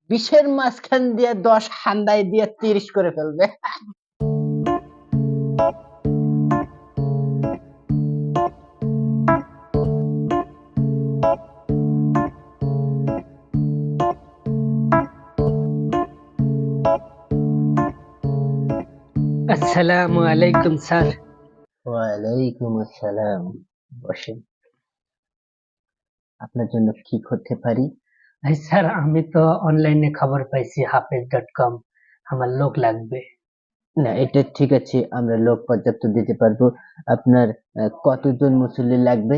20-এর মাঝখান দিয়ে 10 হান্দায় দিয়ে 30 করে ফেলবে। আসসালামু আলাইকুম স্যার। ওয়ালাইকুম আসসালাম। বসেন। আপনার জন্য কি করতে পারি? স্যার আমি তো অনলাইনে খবর পাইছি হাফেজ.com আমার লোক লাগবে। না, এটা ঠিক আছে, আমরা লোক পর্যাপ্ত দিতে পারবো। আপনার কতজন মুসল্লি লাগবে?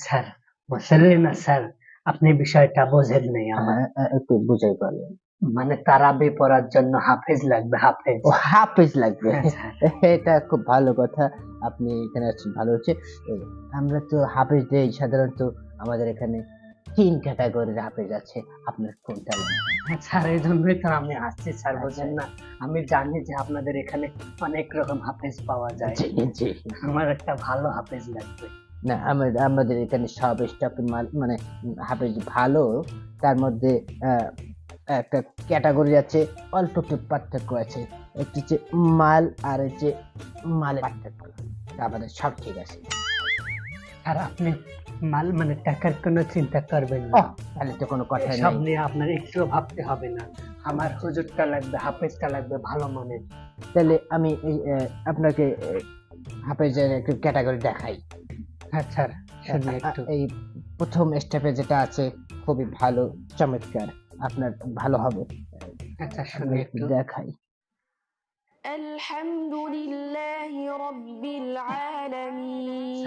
স্যার মুসল্লি না স্যার, আপনি বিষয়টা বোঝেন নাই আমার। একটু বুঝাই বলেন। মানে তারাবি পড়ার জন্য হাফেজ লাগবে, হাফেজ। ও, হাফেজ লাগবে। হ্যাঁ স্যার। এটা খুব ভালো কথা। আপনি এখানে আসছেন, ভালো হচ্ছে। এই, আমরা তো হাফেজ দেই সাধারণত। আমাদের এখানে 3 ক্যাটাগরির হাফেজ আছে। আপনার কোনটা লাগবে? স্যার এই জন্যই তো আমি আসছি স্যার, আচ্ছা। বোঝেন না। আমি জানি যে আপনাদের এখানে অনেক রকম হাফেজ পাওয়া যায়। জি, জি। আমার একটা ভালো হাফেজ লাগবে। না, আমাদের এখানে সব স্টাফের মাল মানে হাফেজ ভালো। তার মধ্যে একটা ক্যাটাগরি আছে, অল্প একটু পার্থক্য আছে। একটি হচ্ছে মাল আর হচ্ছে মালের পার্থক্য। আমাদের সব ঠিক আছে। আর আপনি মাল মানে টাকার কোনো চিন্তা করবেন না। তাহলে তো কোনো কথাই সব নেই। নিয়ে আপনার একটুও ভাবতে হবে না। আমার হুজুরটা লাগবে, হাফেজটা লাগবে ভালো মানের। তাহলে আমি আপনাকে হাফেজের একটু ক্যাটাগরি দেখাই। হ্যাঁ স্যার, শুনি একটু। এই প্রথম স্টেপে যেটা আছে খুবই ভালো, চমৎকার। আপনার ভালো হবে। আচ্ছা শুনি আমি একটু একটু। দেখাই। الحمد لله رب العالمين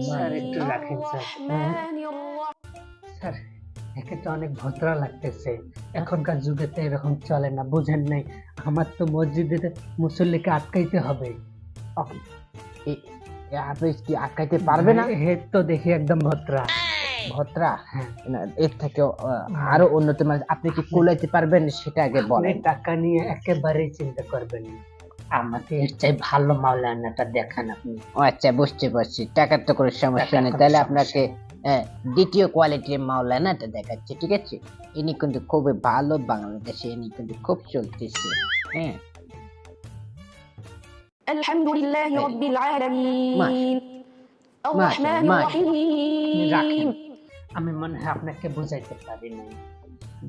স্যার একটু রাখেন স্যার। الرحمن الرحيم স্যার একে তো অনেক ভদ্র লাগতেছে। এখনকার যুগে তো এরকম চলে না, বুঝেন নাই? আমার তো মসজিদে মুসল্লিকে আটকাইতে হবে। ওকে, হাফেজ কি আটকাইতে পারবে না? হে তো দেখি একদম ভদ্রা। ভদ্রা? হ্যাঁ। না, এর থেকেও আরো উন্নত মানে আপনি কি কুলাইতে পারবেন সেটা আগে আপনি বলেন। টাকা নিয়ে একেবারেই চিন্তা করবেন না। আমাকে এর চাই ভালো মাওলানাটা দেখান আপনি। ও আচ্ছা, বুঝতে পারছি। টাকার তো কোনো সমস্যা টাকার নেই। কোনো তাহলে সমস্যা আপনাকে দ্বিতীয় কোয়ালিটির মাওলানাটা দেখাচ্ছি, ঠিক আছে? ইনি কিন্তু খুবই ভালো, বাংলাদেশে ইনি কিন্তু খুব চলতেছে। হ্যাঁ, الحمد لله رب العالمين الرحمن আপনি রাখেন। الرحيم আমি মনে হয় আপনাকে বুঝাইতে পারি নাই।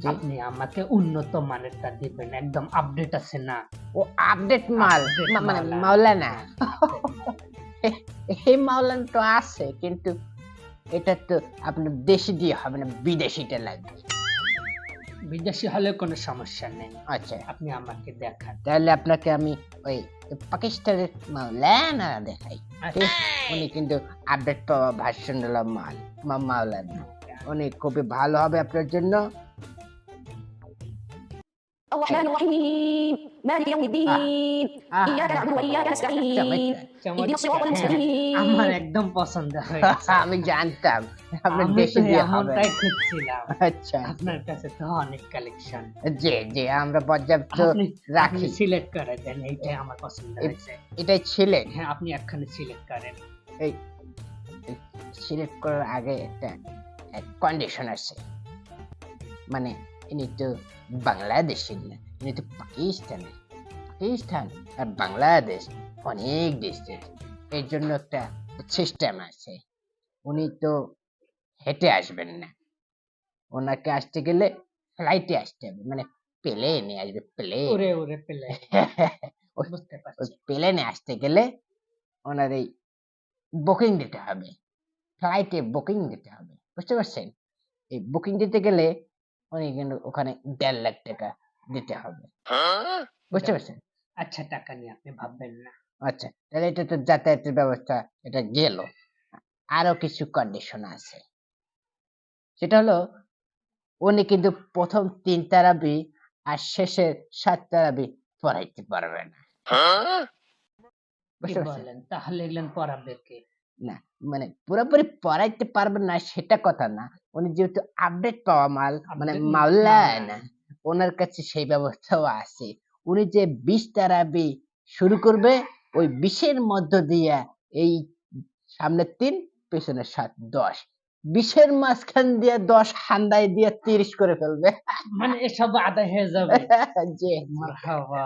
জি। আপনি আমাকে উন্নত মানেরটা দিবেন, একদম আপডেট আছে না? ও আপডেট মাল, Update মানে মাওলানা। মাওলানা। এই মাওলানা তো আছে, কিন্তু এটা তো আপনার দেশি দিয়ে হবে না, বিদেশিটা লাগবে। বিদেশি হলে কোনো সমস্যা নেই, আচ্ছা, আপনি আমাকে দেখান। তাহলে আপনাকে আমি ওই পাকিস্তানের মাওলানা দেখাই। ঠিক? উনি কিন্তু আপডেট পাওয়া ভার্সন মাল মাওলানা। উনি খুবই ভালো হবে আপনার জন্য। الرحمن الرحيم مالك يوم الدين إياك نعبد وإياك نستعين اهدنا الصراط المستقيم আমার একদম পছন্দ হয়েছে। আমি জানতাম আপনার আমি দেশি তো দিয়ে হবে এমনটাই না। খুঁজছিলাম। আচ্ছা, আপনার কাছে তো অনেক কালেকশন। জি জি, আমরা পর্যাপ্ত আপনি রাখি। সিলেক্ট করে দেন, এইটাই আমার পছন্দ হয়েছে। এটাই ছিলেন। হ্যাঁ আপনি একখানে সিলেক্ট করেন। এই সিলেক্ট করার আগে একটা কন্ডিশন আছে। মানে ইনি তো বাংলাদেশের না, ইনি তো পাকিস্তানের। পাকিস্তান আর বাংলাদেশ অনেক ডিস্টেন্স। এর জন্য একটা সিস্টেম আছে। উনি তো হেঁটে আসবেন না, ওনাকে আসতে গেলে ফ্লাইটে আসতে হবে, মানে প্লেনে আসবে, প্লেন। ওরে ওরে পেলে বুঝতে ওই পারছি। প্লেনে আসতে গেলে ওনার এই বুকিং দিতে হবে, ফ্লাইটে বুকিং দিতে হবে, বুঝতে পারছেন? এই বুকিং দিতে গেলে উনি কিন্তু ওখানে 1.5 লাখ টাকা দিতে হবে, বুঝতে পারছেন? আচ্ছা টাকা নিয়ে আপনি ভাববেন না। আচ্ছা, তাহলে এটা তো যাতায়াতের ব্যবস্থা, এটা গেল। আরো কিছু কন্ডিশন আছে। সেটা হলো উনি কিন্তু প্রথম 3 তারাবি আর শেষের 7 তারাবি পড়াইতে পারবে না, কি বুঝতে পারছেন? বলেন, তাহলে এগুলেন পড়াবে কে? না, মানে পুরোপুরি পড়াইতে পারবেন না সেটা কথা না। উনি যেহেতু আপডেট পাওয়া মাল, মানে Update মাওলানা, ওনার কাছে সেই ব্যবস্থাও আছে। উনি যে 20 তারাবি শুরু করবে, ওই 20 এর মধ্য দিয়া এই সামনের 3 পেছনের 7, 10 20-এর মাঝখান দিয়ে 10 হান্দায় দিয়ে 30 করে ফেলবে। মানে এসব আদায় হয়ে যাবে। জি, মারহাবা।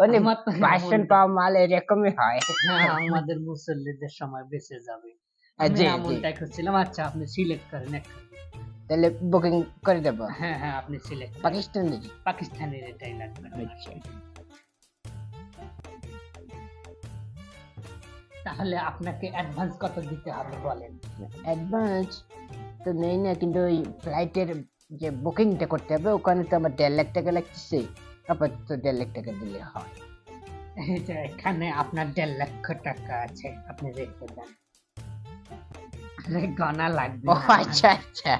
উনি আমার তো ভার্সন এমনটা। পাওয়া মাল এরকমই হয়। হ্যাঁ, আমাদের মুসল্লিদের সময় বেঁচে যাবে। আমি জি, জি। এমনটাই খুঁজছিলাম। আচ্ছা, আপনি সিলেক্ট করেন একটা। তাহলে বুকিং করে দেব। হ্যাঁ, হ্যাঁ, আপনি সিলেক্ট করেন। পাকিস্তানি। পাকিস্তানের এটাই লাগবে আমার। আচ্ছা। তাহলে আপনাকে অ্যাডভান্স কত দিতে হবে বলেন? অ্যাডভান্স তো নেই না, কিন্তু ওই ফ্লাইটের যে বুকিংটা করতে হবে ওখানে তো আমার 1.5 লাখ টাকা লাগতেছে। আপাতত 1.5 লাখ টাকা দিলে হয়। এই যে এখানে আপনার 1.5 লক্ষ টাকা আছে। আপনি রেখে দেন। আরে গণা লাগবে ও না। আচ্ছা, আচ্ছা।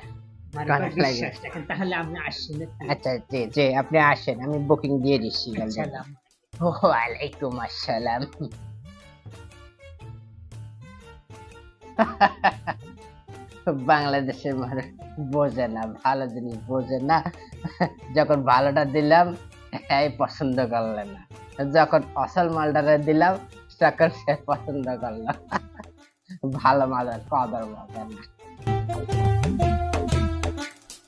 আমার গণা উপর লাগবে। বিশ্বাস রাখেন। তাহলে আমি আসছি নাকি? আচ্ছা, জি, জি, আপনি আসেন। আমি বুকিং দিয়ে দিচ্ছি অলরেডি। আসসালাম। ওয়ালাইকুম আসসালাম। বাংলাদেশের মানুষ বোঝে না, ভালো জিনিস বোঝে না। যখন ভালোটা দিলাম এই পছন্দ করলে না, যখন অসল মালটা দিলাম তখন সে পছন্দ করলো। ভালো মালের কদর বোঝে না।